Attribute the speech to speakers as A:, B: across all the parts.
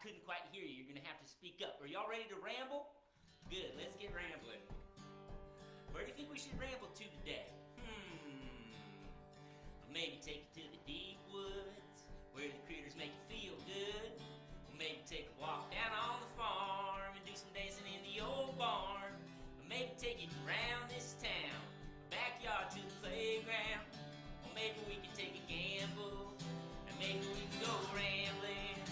A: couldn't quite hear you. You're gonna have to speak up. Are y'all ready to ramble? Good, let's get rambling. Where do you think we should ramble to today? Maybe take you to the deep woods, where the critters make you feel good. Maybe take a walk down on the farm and do some dancing in the old barn. Maybe take you around this town, backyard to the playground. Or maybe we can take a gamble, and maybe we can go rambling.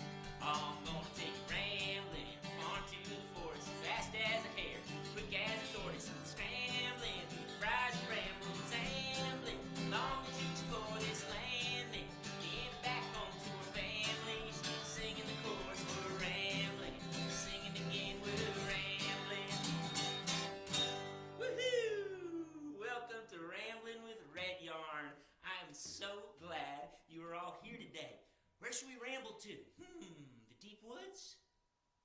A: Oh, I'm gonna take you rambling, farm to the forest, fast as a hare, quick as a tortoise, scrambling through the briars and brambles, ambling along the juicy for this land. Then get back home to our families, singing the chorus, we're rambling, singing again, we're rambling. Woohoo! Welcome to Ramblin' with Redyarn. I am so glad you are all here today. Where should we ramble to? The deep woods?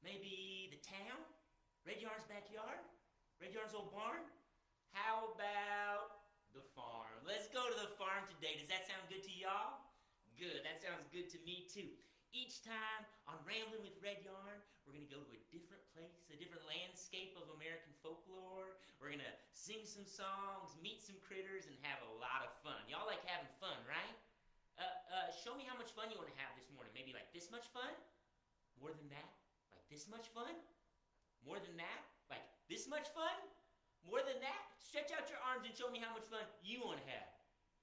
A: Maybe the town? Redyarn's backyard? Redyarn's old barn? How about the farm? Let's go to the farm today. Does that sound good to y'all? Good, that sounds good to me too. Each time on Ramblin' with Redyarn, we're going to go to a different place, a different landscape of American folklore. We're going to sing some songs, meet some critters, and have a lot of fun. Y'all like having fun, right? Show me how much fun you want to have this morning. Maybe like this much fun? More than that? Like this much fun? More than that? Like this much fun? More than that? Stretch out your arms and show me how much fun you want to have.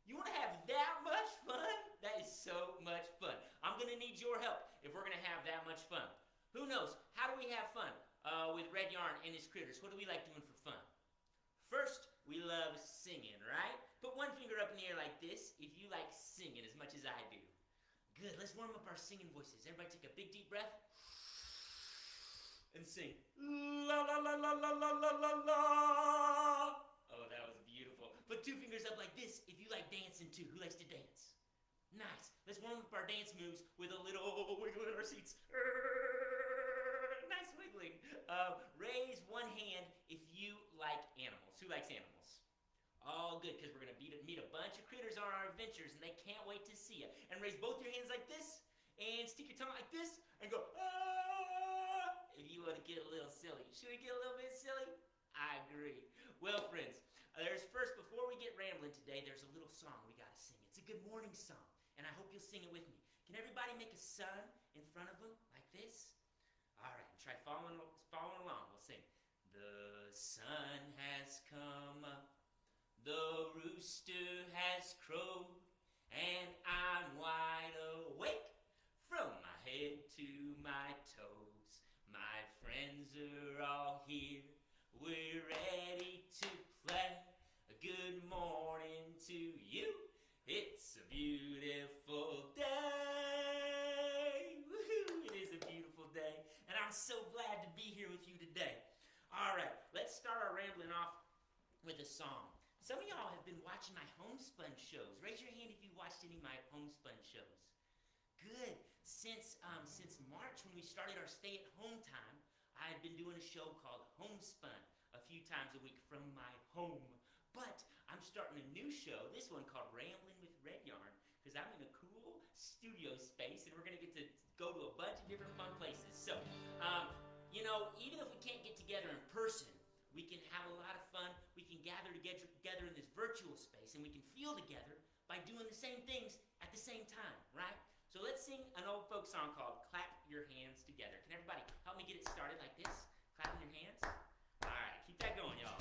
A: You want to have that much fun? That is so much fun. I'm going to need your help if we're going to have that much fun. Who knows? How do we have fun with Redyarn and his critters? What do we like doing for fun? First, we love singing, right? Put one finger up in the air like this if you like singing as much as I do. Good, let's warm up our singing voices. Everybody take a big deep breath and sing. La la la la la la la la la. Oh, that was beautiful. Put two fingers up like this if you like dancing too. Who likes to dance? Nice. Let's warm up our dance moves with a little wiggle in our seats. Nice wiggling. Raise one hand if you like animals. Who likes animals? All good, because we're going to meet a bunch of critters on our adventures, and they can't wait to see you. And raise both your hands like this, and stick your tongue like this, and go, ah, if you want to get a little silly. Should we get a little bit silly? I agree. Well, friends, before we get rambling today, there's a little song we got to sing. It's a good morning song, and I hope you'll sing it with me. Can everybody make a sun in front of them like this? All right, try following along. We'll sing. The sun has come up, the rooster has crowed, and I'm wide awake from my head to my toes. My friends are all here, we're ready to play. A good morning to you, it's a beautiful day. Woohoo! It is a beautiful day, and I'm so glad to be here with you today. All right, let's start our rambling off with a song. Some of y'all have been watching my homespun shows. Raise your hand if you watched any of my homespun shows. Good. Since March, when we started our stay-at-home time, I had been doing a show called Homespun a few times a week from my home. But I'm starting a new show, this one called Ramblin' with Redyarn, because I'm in a cool studio space, and we're going to get to go to a bunch of different fun places. So, even if we can't get together in person, we can have a lot of fun. We can gather together in this virtual space, and we can feel together by doing the same things at the same time, right? So let's sing an old folk song called Clap Your Hands Together. Can everybody help me get it started like this? Clapping your hands? All right, keep that going, y'all.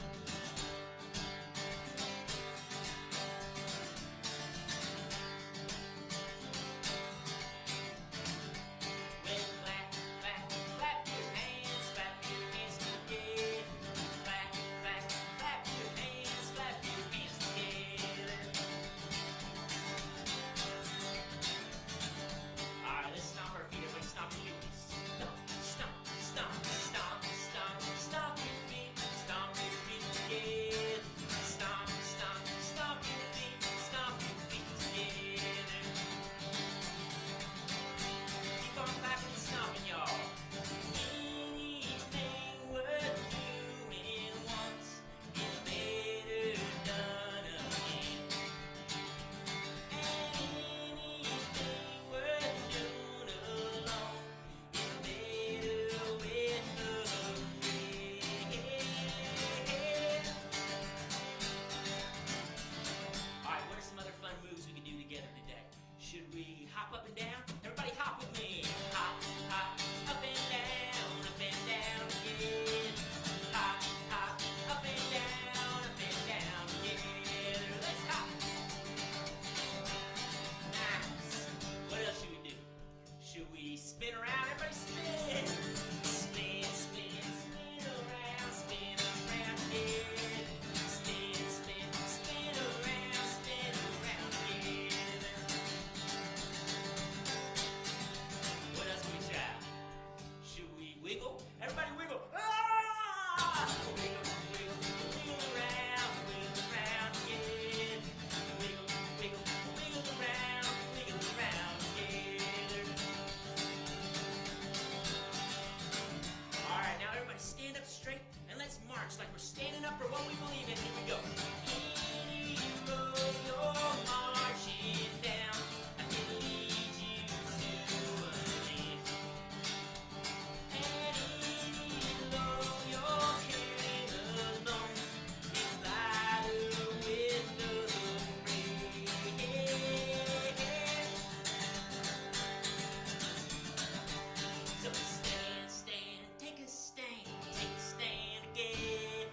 A: Stomp your feet around. Everybody spin. Spin, spin, spin around, spin around, yeah. Spin, spin, spin around, yeah. What else can we try? Should we wiggle? Everybody wiggle. Ah! Wiggle, wiggle, wiggle around, yeah. Wiggle, wiggle, wiggle around, yeah. All right, now everybody stand up straight and let's march like we're standing up for what we believe in. Here we go. Hero, you're marching down. I can lead you to an end. And even though you're carried alone, it's lighter with the rain. So stand, stand, take a stand again.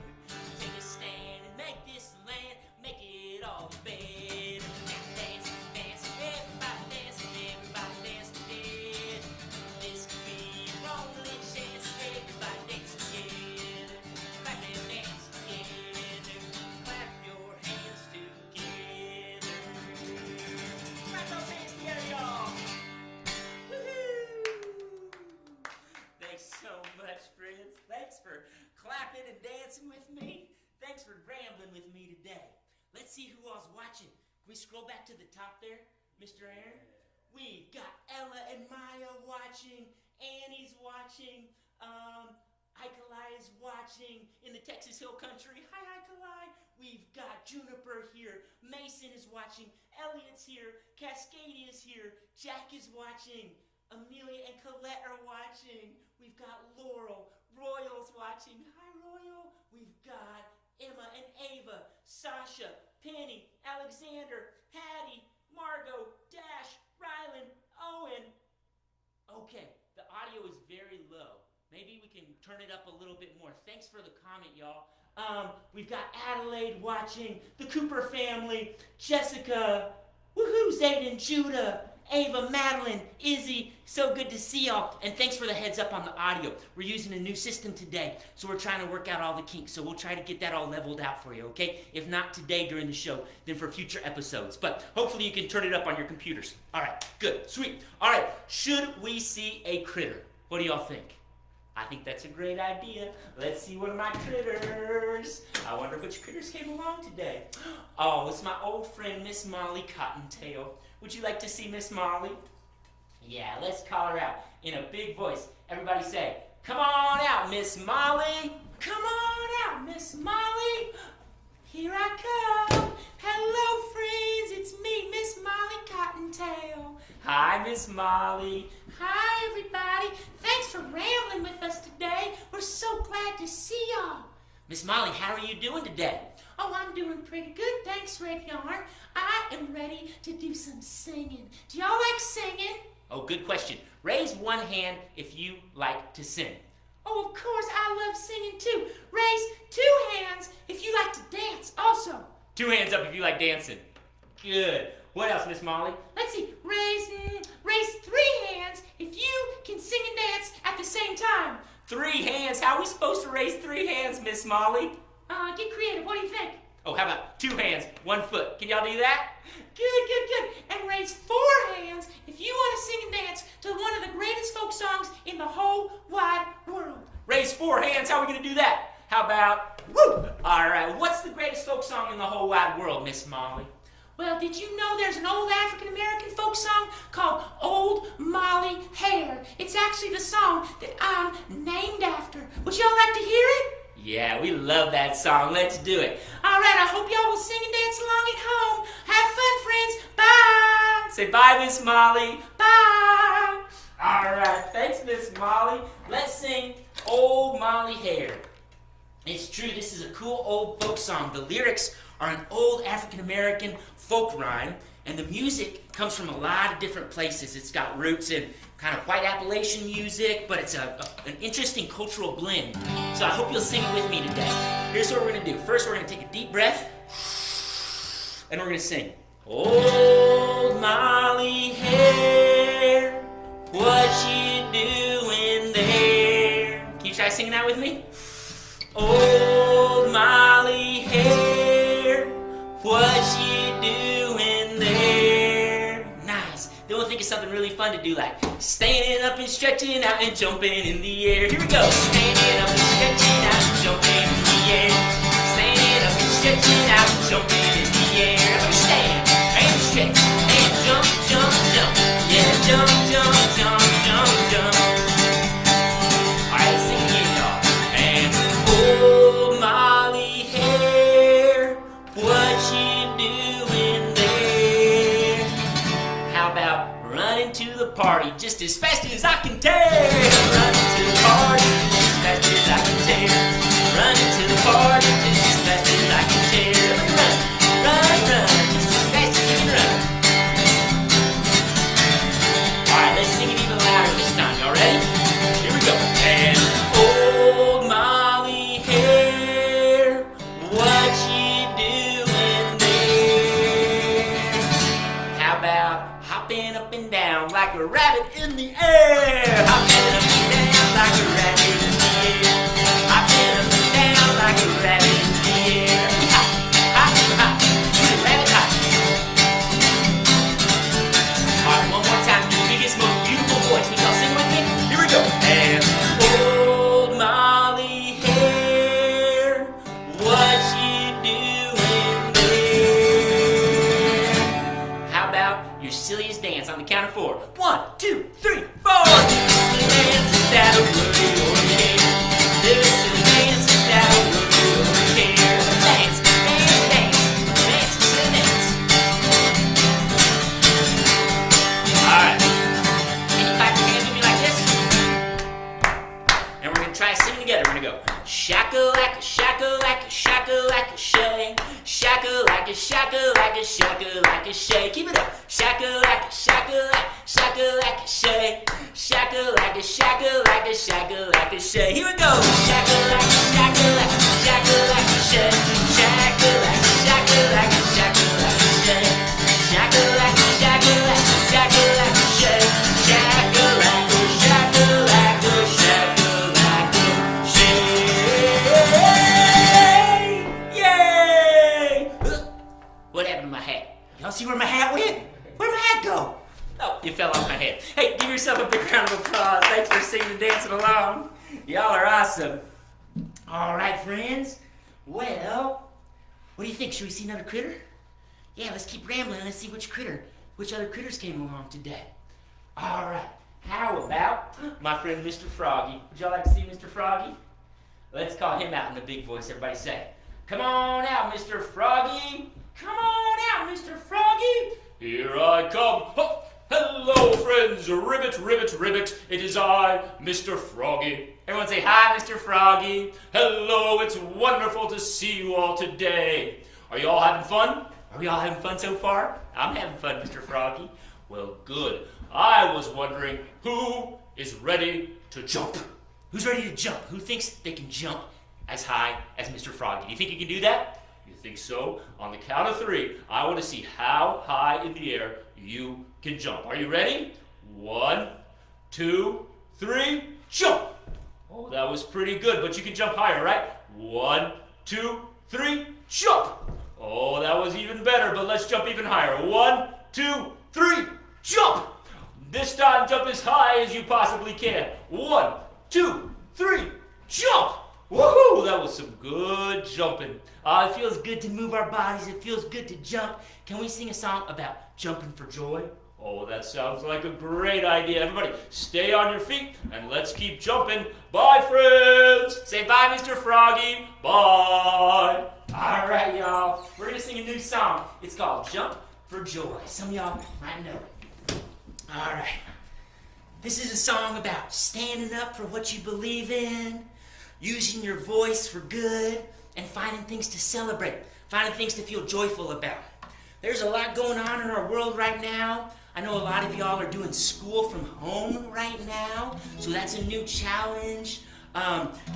A: Take a stand and make this land, make it all better. Now dance, dance, everybody dance together. This could be your only chance, everybody dance together. Clap and dance together. Clap your hands together. Clap those hands together, y'all. Woohoo! Thanks so much, friends. Thanks for clapping and dancing with me. Thanks for rambling with me today. Let's see who all's watching. Can we scroll back to the top there, Mr. Aaron? We've got Ella and Maya watching. Annie's watching. Ikalai is watching in the Texas Hill Country. Hi, Ikalai. We've got Juniper here. Mason is watching. Elliot's here. Cascadia's here. Jack is watching. Amelia and Colette are watching. We've got Laurel. Royal's watching. Hi, Royal. We've got Emma and Ava. Sasha, Penny, Alexander, Hattie, Margot, Dash, Rylan, Owen. Okay, the audio is very low. Maybe we can turn it up a little bit more. Thanks for the comment, y'all. We've got Adelaide watching, the Cooper family, Jessica, woohoo, Zayden, Judah, Ava, Madeline, Izzy, so good to see y'all. And thanks for the heads up on the audio. We're using a new system today, so we're trying to work out all the kinks. So we'll try to get that all leveled out for you, okay? If not today during the show, then for future episodes. But hopefully you can turn it up on your computers. All right, good, sweet. All right, should we see a critter? What do y'all think? I think that's a great idea. Let's see one of my critters. I wonder which critters came along today. Oh, it's my old friend, Miss Molly Cottontail. Would you like to see Miss Molly? Yeah, let's call her out in a big voice. Everybody say, come on out, Miss Molly. Come on out, Miss Molly. Here I come. Hello, friends. It's me, Miss Molly Cottontail. Hi, Miss Molly. Hi, everybody. Thanks for rambling with us today. We're so glad to see y'all. Miss Molly, how are you doing today? Oh, I'm doing pretty good. Thanks, redyarn. I am ready to do some singing. Do y'all like singing? Oh, good question. Raise one hand if you like to sing. Oh, of course, I love singing too. Raise 2 hands if you like to dance also. 2 hands up if you like dancing. Good. What else, Miss Molly? Let's see. Raise 3 hands if you can sing and dance at the same time. 3 hands? How are we supposed to raise 3 hands, Miss Molly? Get creative. What do you think? Oh, how about 2 hands, 1 foot? Can y'all do that? Good. And raise 4 hands if you want to sing and dance to one of the greatest folk songs in the whole wide world. Raise 4 hands. How are we going to do that? How about, woo! All right, what's the greatest folk song in the whole wide world, Miss Molly? Well, did you know there's an old African-American folk song called Old Molly Hare? It's actually the song that I'm named after. Would y'all like to hear it? Yeah, we love that song. Let's do it. All right, I hope y'all will sing and dance along at home. Have fun, friends. Bye. Say bye, Miss Molly. Bye. All right, thanks, Miss Molly. Let's sing Old Molly Hare. It's true, this is a cool old folk song. The lyrics are an old African-American folk rhyme, and the music comes from a lot of different places. It's got roots in kind of white Appalachian music, but it's an interesting cultural blend. So I hope you'll sing it with me today. Here's what we're going to do. First, we're going to take a deep breath, and we're going to sing. Old Molly Hare, what you singing that with me? Old Molly Hare, what you doing there? Nice. Then we'll think of something really fun to do, like standing up and stretching out and jumping in the air. Here we go. Standing up and stretching out and jumping in the air. Standing up and stretching out and jumping in the air. Let me stand and stretch and jump, jump, jump. Yeah, jump, jump, jump, jump, jump. All right, let's sing again, y'all. And old Molly Hare, what you doing there? How about running to the party just as fast as I can tear? Running to the party just as fast as I can tear. Running to the party just as fast as I can tear. Run, run, run, just as fast as you can run. Alright, let's sing it even louder this time. Y'all ready? Here we go. And old Molly Hare, what you doing there? How about hopping up and down like a rabbit in the air? Hopping up and down like a rabbit in the air. Hopping up and down like a rabbit in the air. Hop, hop, hop, rabbit hop. Alright, one more time, your biggest, most beautiful voice. Can y'all sing with me? Here we go. And old Molly Hare, what you doing there? How about your silliest dance on the count of 4? 1, 2, 3, 4. Silly dance that'll work your hair. Do a silly dance that'll work your hair. Dance, dance, dance, dance, silly dance. Alright. Can you clap your hands with me like this? And we're gonna try singing together. We're gonna go shakalaka, shakalaka, shakalaka, shay. Shakalaka, shakalaka, shakalaka, shay. Keep it up. Shakalaka, shakalaka, shakalaka, shay. Shakalaka, shakalaka, shakalaka, shay. Here we go. Shakalaka, shakalaka, shakalaka, shay. Shakalaka, shakalaka, shakalaka, shay. Shakalaka, shakalaka, shakalaka, shay. Shakalaka, shakalaka, shakalaka, shay. Yay! What happened to my hat? Y'all see where my hat went? Where'd my hat go? Oh, it fell off my head. Hey, give yourself a big round of applause. Thanks for singing and dancing along. Y'all are awesome. All right, friends. Well, what do you think? Should we see another critter? Yeah, let's keep rambling. Let's see which other critters came along today. All right. How about my friend Mr. Froggie? Would y'all like to see Mr. Froggie? Let's call him out in a big voice. Everybody say, come on out, Mr. Froggie. Come on out, Mr. Froggie. Here I come. Oh. Hello, friends. Ribbit, ribbit, ribbit. It is I, Mr. Froggie. Everyone say hi, Mr. Froggie. Hello, it's wonderful to see you all today. Are you all having fun? Are we all having fun so far? I'm having fun, Mr. Froggie. Well, good. I was wondering, who is ready to jump? Who's ready to jump? Who thinks they can jump as high as Mr. Froggie? Do you think you can do that? You think so? On the count of 3, I want to see how high in the air you can jump. Are you ready? 1, 2, 3, jump! Oh, that was pretty good, but you can jump higher, right? 1, 2, 3, jump! Oh, that was even better, but let's jump even higher. 1, 2, 3, jump! This time, jump as high as you possibly can. 1, 2, 3, jump! Woohoo! That was some good jumping. It feels good to move our bodies. It feels good to jump. Can we sing a song about jumping for joy? Oh, that sounds like a great idea. Everybody, stay on your feet and let's keep jumping. Bye, friends. Say bye, Mr. Froggie. Bye. All right, y'all. We're going to sing a new song. It's called Jump for Joy. Some of y'all might know it. All right. This is a song about standing up for what you believe in, using your voice for good, and finding things to celebrate, finding things to feel joyful about. There's a lot going on in our world right now. I know a lot of y'all are doing school from home right now, so that's a new challenge.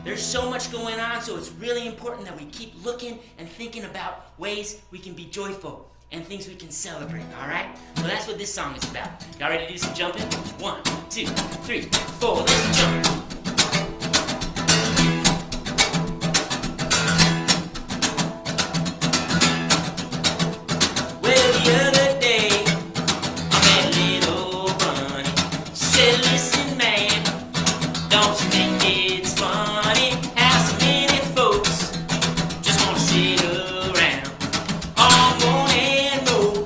A: There's so much going on, so it's really important that we keep looking and thinking about ways we can be joyful and things we can celebrate, all right? So that's what this song is about. Y'all ready to do some jumping? 1, 2, 3, 4, let's jump. Don't you think it's funny how so many folks just wanna sit around all morning roll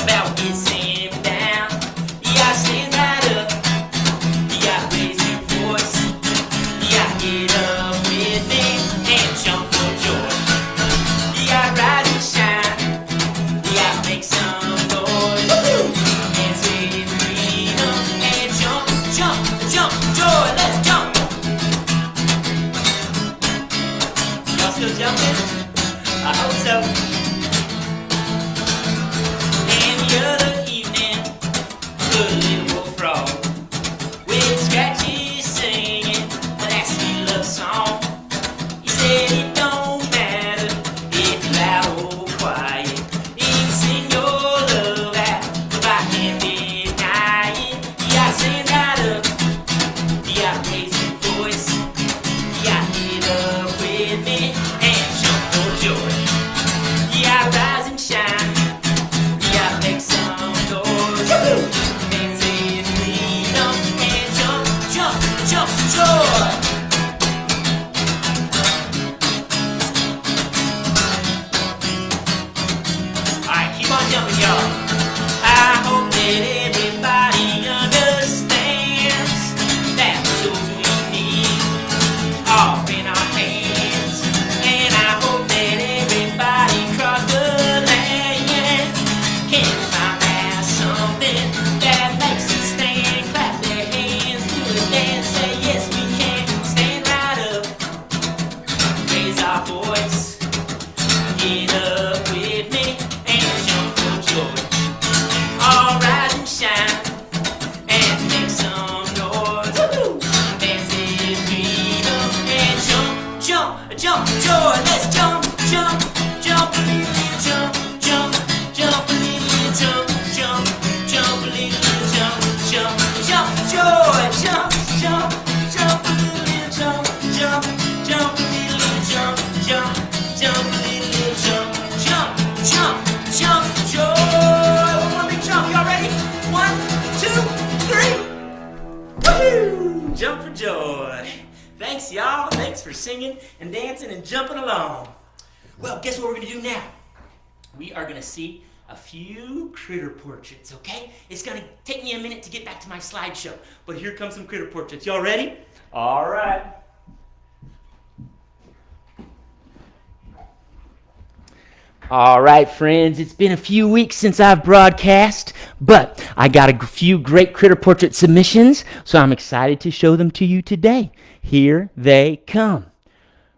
A: about what gets them down? You gotta stand right up, you gotta raise your voice, you gotta get up with me and jump for joy. You gotta rise and shine, you gotta make some noise. Dance with freedom and jump, jump, jump for joy. Let's jump. Y'all still jumping? I hope so. And the other evening, good little frog with scratches singing that sweet love song. He said it don't matter if you're loud or quiet. You can sing your love out if I can't deny it. You gotta stand right up, you gotta raise your voice, you gotta get up with me and jump for joy. You gotta rise and shine, you gotta make some noise. Dance with freedom and jump, jump, jump for joy. Alright, keep on jumping, y'all. I hope that everybody understands that the tools we need are in our hands. And I hope that everybody across the land can find out something that makes them stand, clap their hands, do a dance, say yes we can. Stand right up, raise our voice, get up with me and jump for joy. All rise and shine and make some noise. Dance with freedom and jump, jump, jump for joy. Let's jump, jump, jump a little, jump, jump, jump a little, jump, jump, jump a little, jump, jump, jump for joy. Jump, jump, jump a little, jump, jump, jump a little, jump, jump, jump a little, jump, jump, jump, jump for joy. One more big jump. Y'all ready? 1, 2, 3. Woohoo! Jump for joy. Thanks, y'all. Thanks for singing and dancing and jumping along. Well, guess what we're going to do now? We are going to see a few critter portraits, okay? It's going to take me a minute to get back to my slideshow, but here come some critter portraits. Y'all ready? All right. All right, friends, it's been a few weeks since I've broadcast, but I got a few great critter portrait submissions, so I'm excited to show them to you today. Here they come.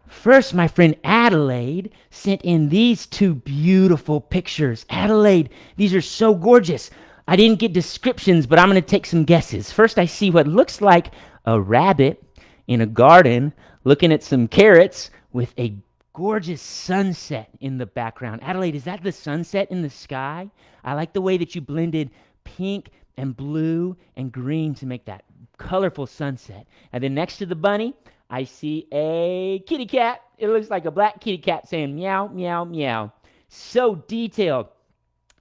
A: First, my friend Adelaide sent in these two beautiful pictures. Adelaide, these are so gorgeous. I didn't get descriptions, but I'm going to take some guesses. First, I see what looks like a rabbit in a garden looking at some carrots with a gorgeous sunset in the background. Adelaide, is that the sunset in the sky? I like the way that you blended pink and blue and green to make that colorful sunset. And then next to the bunny, I see a kitty cat. It looks like a black kitty cat saying meow, meow, meow. So detailed.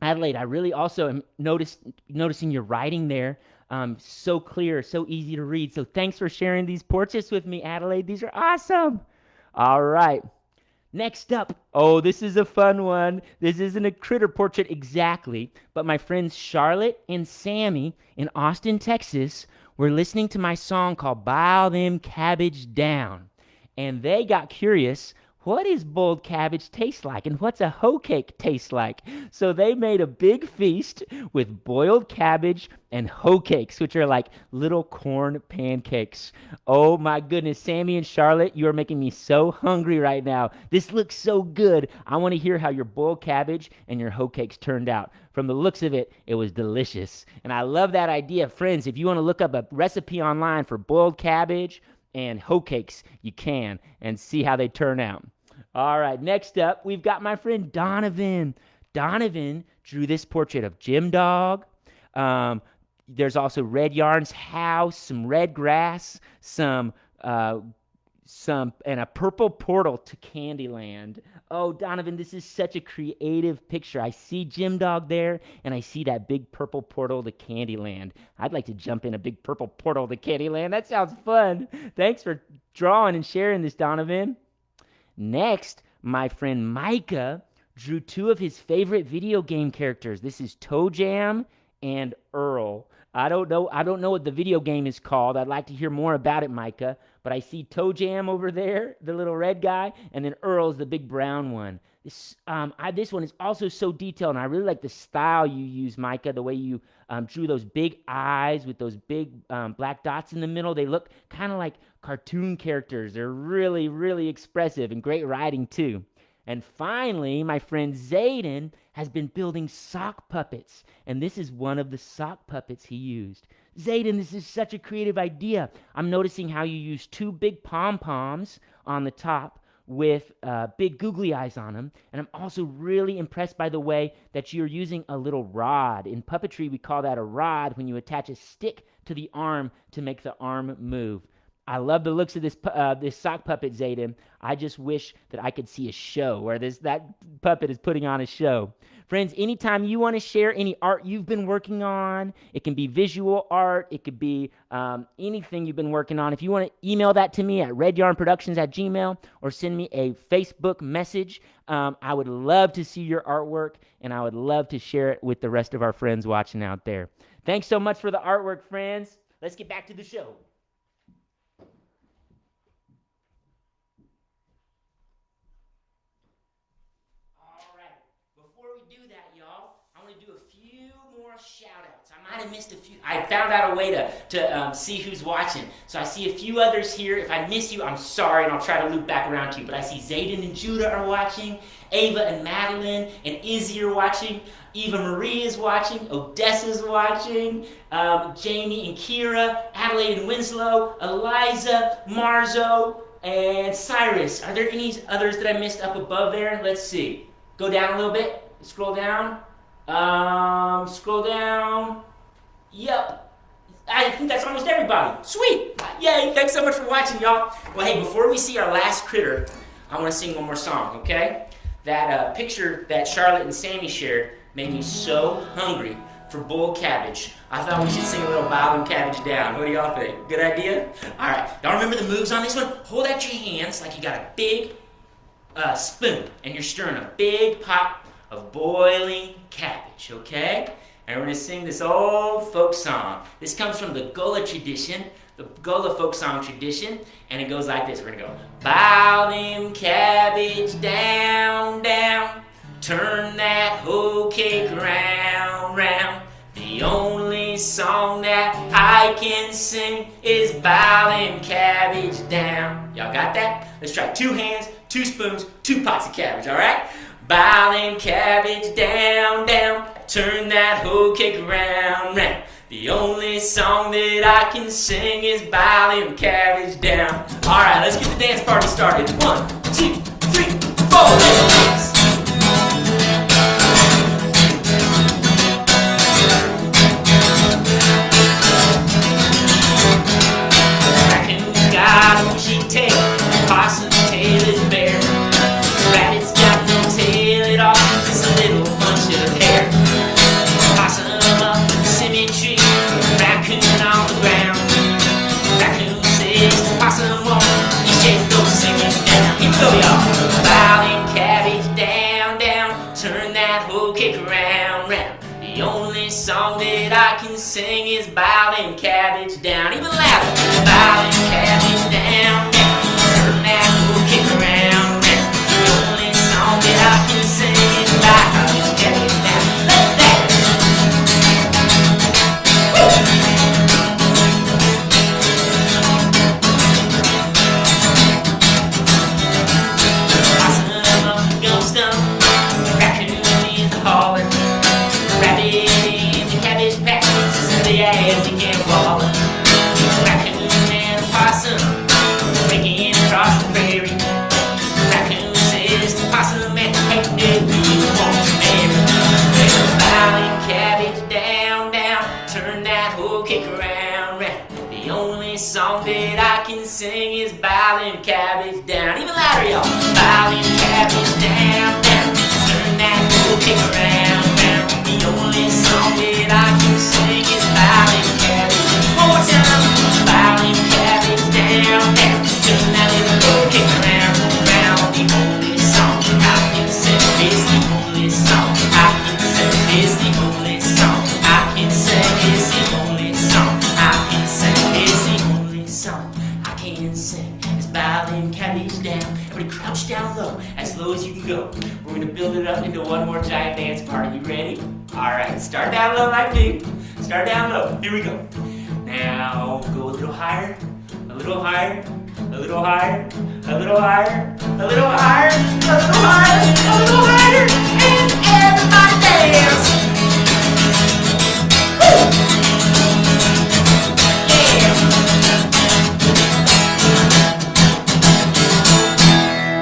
A: Adelaide, I really also am noticing your writing there. So clear, so easy to read. So thanks for sharing these portraits with me, Adelaide. These are awesome. All right. Next up, oh, this is a fun one. This isn't a critter portrait exactly, but my friends Charlotte and Sammy in Austin, Texas, were listening to my song called Bile Them Cabbage Down. And they got curious, what does boiled cabbage taste like? And what's a hoe cake taste like? So they made a big feast with boiled cabbage and hoe cakes, which are like little corn pancakes. Oh my goodness, Sammy and Charlotte, you are making me so hungry right now. This looks so good. I want to hear how your boiled cabbage and your hoe cakes turned out. From the looks of it, it was delicious. And I love that idea. Friends, if you want to look up a recipe online for boiled cabbage and hoe cakes, you can, and see how they turn out. All right, next up, we've got my friend Donovan. Donovan drew this portrait of Jim Dog. There's also Red Yarn's house, some red grass, some
B: a purple portal to Candyland. Oh, Donovan, this is such a creative picture. I see Jim Dog there, and I see that big purple portal to Candyland. I'd like to jump in a big purple portal to Candyland. That sounds fun. Thanks for drawing and sharing this, Donovan. Next, my friend Micah drew two of his favorite video game characters. This is Toe Jam and Earl. I don't know what the video game is called. I'd like to hear more about it, Micah. But I see Toe Jam over there, the little red guy, and then Earl's the big brown one. This one is also so detailed, and I really like the style you use, Micah, the way you drew those big eyes with those big black dots in the middle. They look kind of like cartoon characters. They're really, really expressive and great writing, too. And finally, my friend Zayden has been building sock puppets, and this is one of the sock puppets he used. Zayden, this is such a creative idea. I'm noticing how you use two big pom-poms on the top with big googly eyes on them, and I'm also really impressed by the way that you're using a little rod. In puppetry, we call that a rod when you attach a stick to the arm to make the arm move. I love the looks of this sock puppet, Zayden. I just wish that I could see a show where that puppet is putting on a show. Friends, anytime you want to share any art you've been working on, it can be visual art, it could be anything you've been working on. If you want to email that to me at redyarnproductions@gmail.com or send me a Facebook message, I would love to see your artwork, and I would love to share it with the rest of our friends watching out there. Thanks so much for the artwork, friends. Let's get back to the show. Shout-outs. I might have missed a few. I found out a way to see who's watching. So I see a few others here. If I miss you, I'm sorry, and I'll try to loop back around to you. But I see Zayden and Judah are watching. Ava and Madeline and Izzy are watching. Eva Marie is watching. Odessa's watching. Jamie and Kira. Adelaide and Winslow. Eliza, Marzo, and Cyrus. Are there any others that I missed up above there? Let's see. Go down a little bit. Scroll down. Scroll down. Yep. I think that's almost everybody. Sweet. Yay. Thanks so much for watching, y'all. Well, hey, before we see our last critter, I want to sing one more song, okay? That picture that Charlotte and Sammy shared made me so hungry for boiled cabbage. I thought we should sing a little Bile Them Cabbage down. What do y'all think? Good idea? All right. Y'all remember the moves on this one? Hold out your hands like you got a big spoon, and you're stirring a big pot of boiling cabbage, okay? And we're going to sing this old folk song. This comes from the Gullah tradition, the Gullah folk song tradition, and it goes like this. We're going to go, Bile them cabbage down, down, turn that whole cake round, round. The only song that I can sing is Bile them cabbage down. Y'all got that? Let's try 2 hands, 2 spoons, 2 pots of cabbage, all right? Bile them cabbage down, down, turn that whole cake round, round. The only song that I can sing is Bile them cabbage down. All right, let's get the dance party started. 1, 2, 3, 4, let's dance. Raccoon's got a bushy tail, possum's tail is bare. Rabbit's got no tail at all, just a little bunch of hair. Possum up in the cemetery, raccoon on the ground. Raccoon says the possum won't, he says go sing it down. Here we go, y'all. Bile them cabbage down, down, turn that whole cake round, round. The only song that I can sing is Bile them cabbage down. Even louder. Bile them cabbage down, down, turn that whole cake round, round. The only song that I can sing is Bile them cabbage down. Let's dance. Possum up the gum stump, raccoon in the holler, rabbit in the cabbage patch, so the ass he can't waller.
A: that I can sing is Bile Them Cabbage down. Even louder, y'all. Bile Them Cabbage down, down. Turn that little kick around, round. The only song that I can sing is Bile Them Cabbage. One more time. Bile Them Cabbage down, down. Turn that little kick around, round. The only song I can sing is the only song I can sing is the only song I can sing is the only song I can sing is the only song I can sing. It's Bile Them Cabbage down. Everybody crouch down low as you can go. We're gonna build it up into one more giant dance party. You ready? Alright, start down low like me. Start down low. Here we go. Now go a little higher, a little higher, a little higher, a little higher, a little higher, a little higher, a little higher, and everybody dance.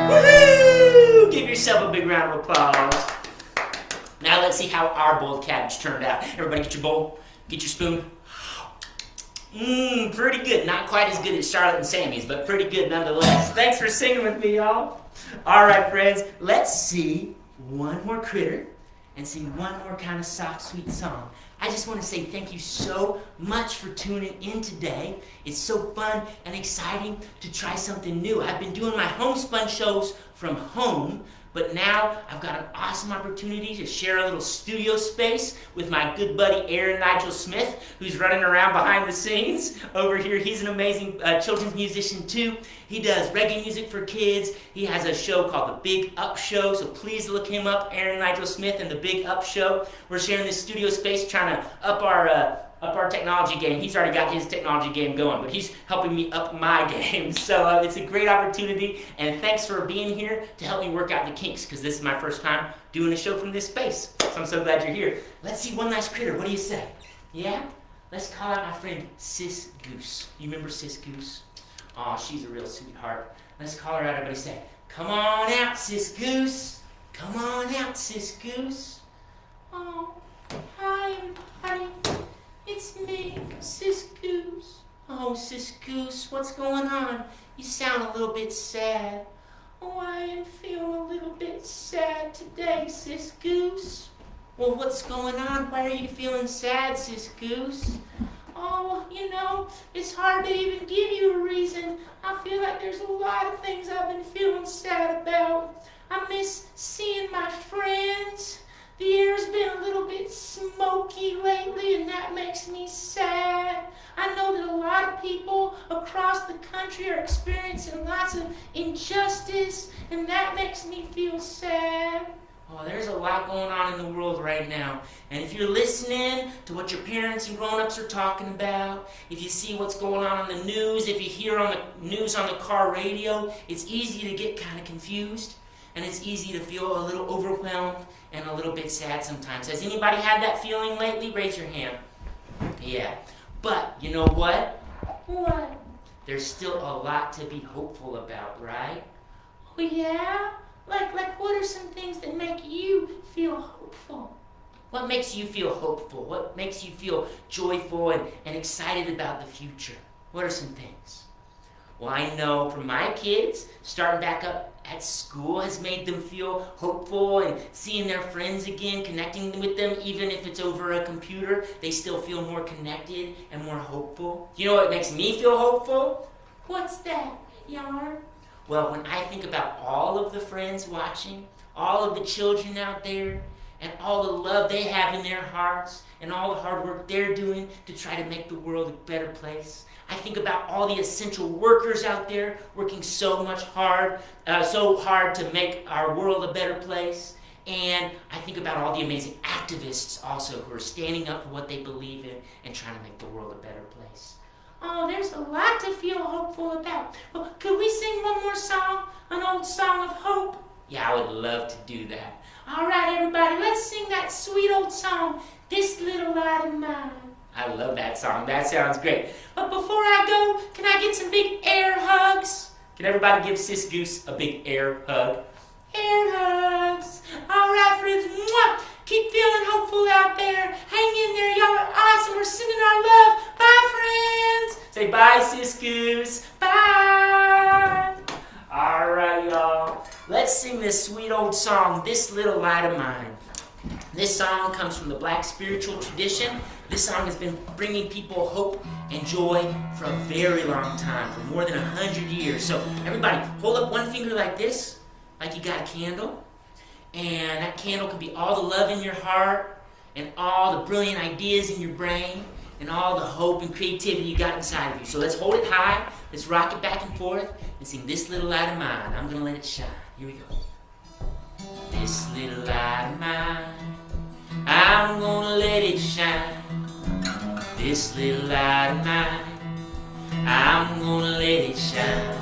A: Woo! Give yourself a big round of applause. Now let's see how our boiled cabbage turned out. Everybody get your bowl, get your spoon. Pretty good. Not quite as good as Charlotte and Sammy's, but pretty good nonetheless. Thanks for singing with me, y'all. All right, friends, let's see one more critter and sing one more kind of soft, sweet song. I just want to say thank you so much for tuning in today. It's so fun and exciting to try something new. I've been doing my homespun shows from home, but now I've got an awesome opportunity to share a little studio space with my good buddy Aaron Nigel Smith, who's running around behind the scenes over here. He's an amazing children's musician too. He does reggae music for kids. He has a show called The Big Up Show, so please look him up, Aaron Nigel Smith and The Big Up Show. We're sharing this studio space, trying to up our technology game. He's already got his technology game going, but he's helping me up my game. So it's a great opportunity, and thanks for being here to help me work out the kinks, because this is my first time doing a show from this space. So I'm so glad you're here. Let's see one last critter. What do you say? Yeah? Let's call out my friend Sis Goose. You remember Sis Goose? Oh, she's a real sweetheart. Let's call her out. Everybody say, come on out, Sis Goose. Come on out, Sis Goose. Oh, hi, everybody. It's me, Sis Goose. Oh, Sis Goose, what's going on? You sound a little bit sad. Oh, I am feeling a little bit sad today, Sis Goose. Well, what's going on? Why are you feeling sad, Sis Goose? Oh, you know, it's hard to even give you a reason. I feel like there's a lot of things I've been feeling sad about. I miss seeing my friends. The air's been a little bit smoky lately, and that makes me sad. I know that a lot of people across the country are experiencing lots of injustice, and that makes me feel sad. Oh, there's a lot going on in the world right now. And if you're listening to what your parents and grown-ups are talking about, if you see what's going on the news, if you hear on the news on the car radio, it's easy to get kind of confused. And it's easy to feel a little overwhelmed and a little bit sad sometimes. Has anybody had that feeling lately? Raise your hand. Yeah. But you know what? What? There's still a lot to be hopeful about, right? Oh, yeah? Like what are some things that make you feel hopeful? What makes you feel hopeful? What makes you feel joyful and excited about the future? What are some things? Well, I know from my kids, starting back up at school has made them feel hopeful, and seeing their friends again, connecting with them, even if it's over a computer, they still feel more connected and more hopeful. You know what makes me feel hopeful? What's that, Yarn? Well, when I think about all of the friends watching, all of the children out there, and all the love they have in their hearts, and all the hard work they're doing to try to make the world a better place. I think about all the essential workers out there working so hard to make our world a better place. And I think about all the amazing activists also who are standing up for what they believe in and trying to make the world a better place. Oh, there's a lot to feel hopeful about. Well, could we sing one more song, an old song of hope? Yeah, I would love to do that. All right, everybody, let's sing that sweet old song, This Little Light of Mine. I love that song. That sounds great. But before I go, can I get some big air hugs? Can everybody give Sis Goose a big air hug? Air hugs. All right, friends. Mwah! Keep feeling hopeful out there. Hang in there. Y'all are awesome. We're sending our love. Bye, friends. Say bye, Sis Goose. Bye. All right, y'all. Let's sing this sweet old song, This Little Light of Mine. This song comes from the Black spiritual tradition. This song has been bringing people hope and joy for a very long time, for more than 100 years. So everybody, hold up one finger like this, like you got a candle. And that candle could be all the love in your heart and all the brilliant ideas in your brain and all the hope and creativity you got inside of you. So let's hold it high, let's rock it back and forth, and sing This Little Light of Mine. I'm gonna let it shine. Here we go. This little light of mine, I'm gonna let it shine. This little light of mine, I'm gonna let it shine.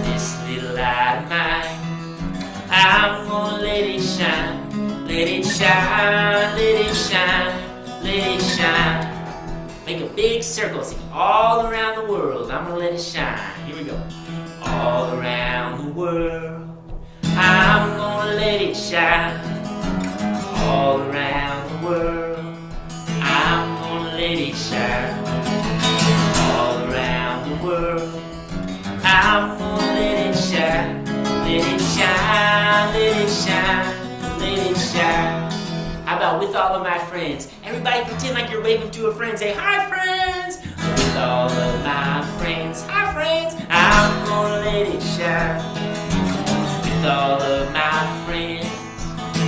A: This little light of mine, I'm gonna let it shine. Let it shine, let it shine, let it shine. Make a big circle, see all around the world. I'm gonna let it shine. Here we go. All around the world, I'm gonna let it shine. All around the world, I'm gonna let it shine. All around the world, I'm gonna let it shine. Let it shine, let it shine, let it shine. How about with all of my friends? Everybody pretend like you're waving to a friend. Say, hi, friends. With all of my friends. Hi, friends. I'm gonna let it shine. With all of my friends,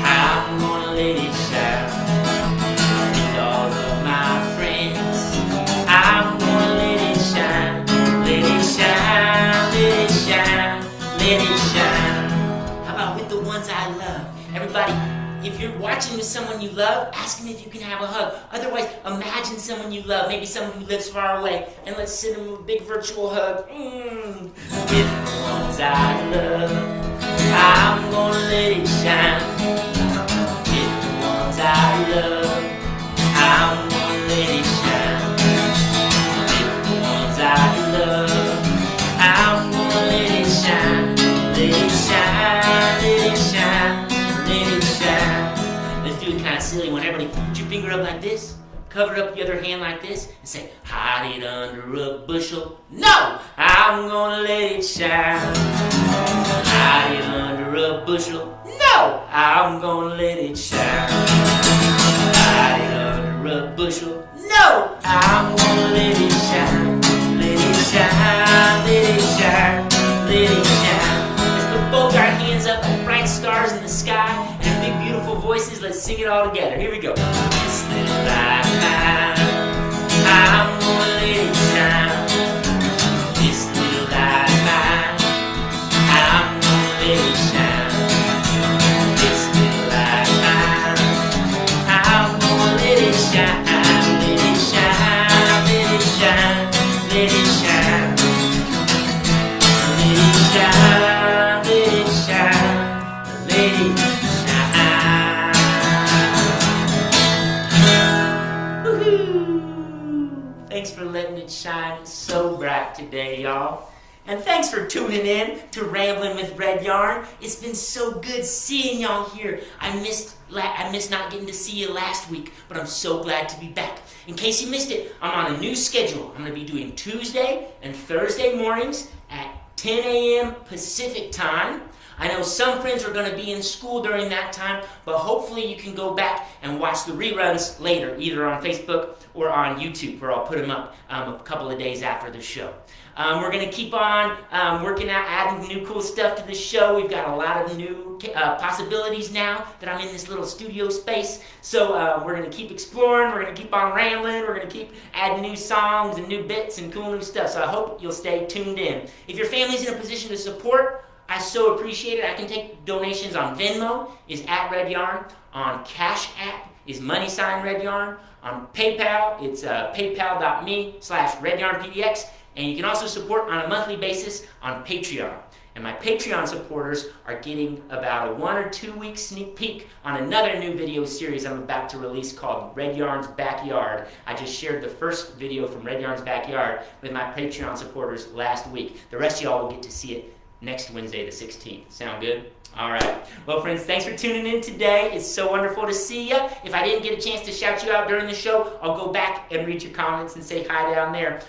A: I'm gonna let it shine. With all of my friends, I'm gonna let it shine. Let it shine, let it shine, let it shine. How about with the ones I love? Everybody, if you're watching with someone you love, ask them if you can have a hug. Otherwise, imagine someone you love, maybe someone who lives far away, and let's send them a big virtual hug. With the ones I love, I'm gonna let it shine. With the ones I love, I'm gonna let it shine. With the ones I love, I'm gonna let it shine. Let it shine, let it shine, let it shine. Let's do it kind of silly one. Everybody, put your finger up like this. Cover up the other hand like this and say, hide it under a bushel. No! I'm gonna let it shine. Hide it under a bushel. No! I'm gonna let it shine. Hide it under a bushel. No! I'm gonna let it shine. Let it shine, let it shine, let it shine. Let's put both our hands up like bright stars in the sky and big beautiful voices. Let's sing it all together. Here we go. This little light of mine, I'm gonna let it shine. This little light of mine, I'm gonna let it shine. This little light of mine, I'm gonna let it shine. Let it shine, let it shine, let it shine. Let it shine, let it shine, let it shine. Woohoo! Thanks for letting it shine so bright today, y'all. And thanks for tuning in to Ramblin' with Red Yarn. It's been so good seeing y'all here. I missed not getting to see you last week, but I'm so glad to be back. In case you missed it, I'm on a new schedule. I'm going to be doing Tuesday and Thursday mornings at 10 a.m. Pacific time. I know some friends are going to be in school during that time, but hopefully you can go back and watch the reruns later, either on Facebook or on YouTube, where I'll put them up a couple of days after the show. We're going to keep on working out, adding new cool stuff to the show. We've got a lot of new possibilities now that I'm in this little studio space. So we're going to keep exploring. We're going to keep on rambling. We're going to keep adding new songs and new bits and cool new stuff. So I hope you'll stay tuned in. If your family's in a position to support, I so appreciate it. I can take donations on Venmo, is @redyarn. On Cash App is $redyarn. On PayPal, it's paypal.me/redyarnpdx. And you can also support on a monthly basis on Patreon. And my Patreon supporters are getting about a 1 or 2 week sneak peek on another new video series I'm about to release called Red Yarn's Backyard. I just shared the first video from Red Yarn's Backyard with my Patreon supporters last week. The rest of y'all will get to see it next Wednesday, the 16th. Sound good? All right. Well, friends, thanks for tuning in today. It's so wonderful to see you. If I didn't get a chance to shout you out during the show, I'll go back and read your comments and say hi down there.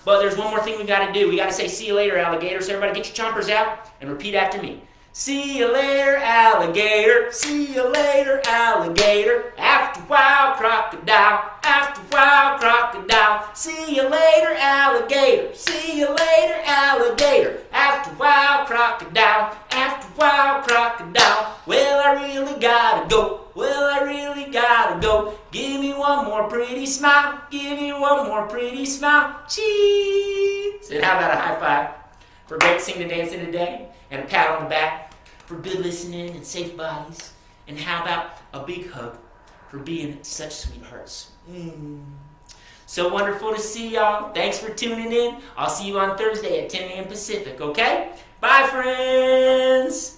A: But there's one more thing we got to do. We got to say, see you later, alligator. So everybody get your chompers out and repeat after me. See you later, alligator. See you later, alligator. After a while, crocodile. After a while, crocodile. See you later, alligator. See you later, alligator. After a while, crocodile. After a while, crocodile. Well, I really gotta go. Well, I really gotta go. Give me one more pretty smile. Give me one more pretty smile. Cheese. And how about a high five for great singing and dancing today? And a pat on the back for good listening and safe bodies. And how about a big hug for being such sweethearts. So wonderful to see y'all. Thanks for tuning in. I'll see you on Thursday at 10 a.m. Pacific, okay? Bye, friends.